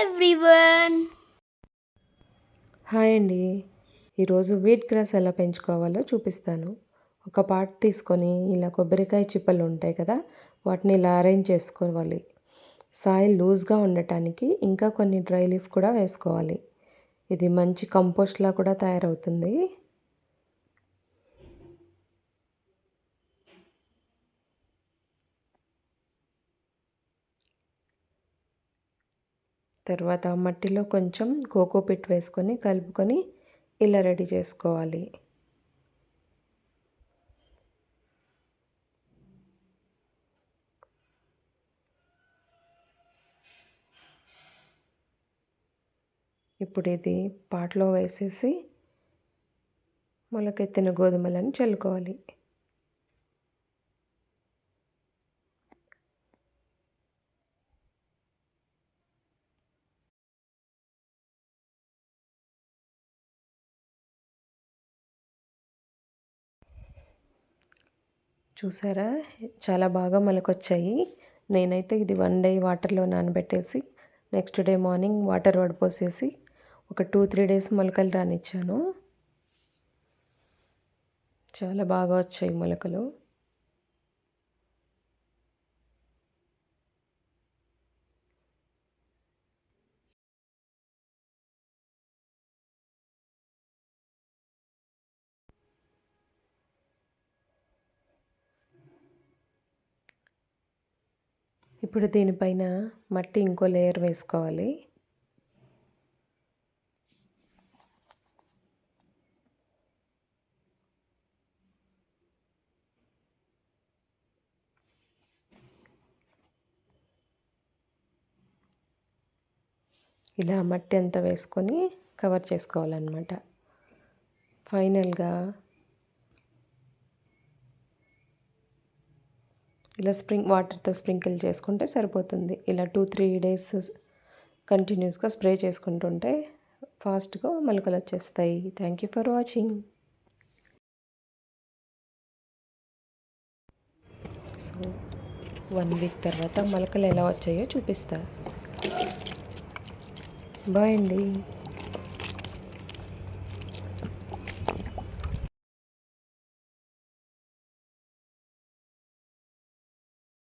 Everyone. Hi అండి. ఈరోజు wheat grass ఎలా పెంచుకోవాలో చూపిస్తాను. ఒక పాట్ తీసుకొని ఇలా కొబ్బరికాయ చిప్పలు ఉంటాయి కదా, వాటిని ఇలా అరేంజ్ చేసుకోవాలి. సాయిల్ లూజ్గా ఉండటానికి ఇంకా కొన్ని డ్రై లీఫ్ కూడా వేసుకోవాలి. ఇది మంచి కంపోస్ట్లా కూడా తయారవుతుంది. తర్వాత మట్టిలో కొంచెం కోకోపిట్ వేసుకొని కలుపుకొని ఇలా రెడీ చేసుకోవాలి. ఇప్పుడు ఇది పాట్లో వేసేసి మొలకెత్తిన గోధుమలను చల్లుకోవాలి. చూసారా, చాలా బాగా మొలకొచ్చాయి. నేనైతే ఇది 1 డే వాటర్లో నానబెట్టేసి నెక్స్ట్ డే మార్నింగ్ వాటర్ వడపోసేసి ఒక 2-3 డేస్ మొలకలు రానిచ్చాను. చాలా బాగా వచ్చాయి మొలకలు. ఇప్పుడు దీనిపైన మట్టి ఇంకో లేయర్ వేసుకోవాలి. ఇలా మట్టి అంతా వేసుకొని కవర్ చేసుకోవాలన్నమాట. ఫైనల్గా ఇలా వాటర్తో స్ప్రింకిల్ చేసుకుంటే సరిపోతుంది. ఇలా 2-3 డేస్ కంటిన్యూస్గా స్ప్రే చేసుకుంటుంటే ఫాస్ట్గా మొలకలు వచ్చేస్తాయి. Thank you for watching. So 1 week తర్వాత మొలకలు ఎలా వచ్చాయో చూపిస్తా. బాయ్ అండి.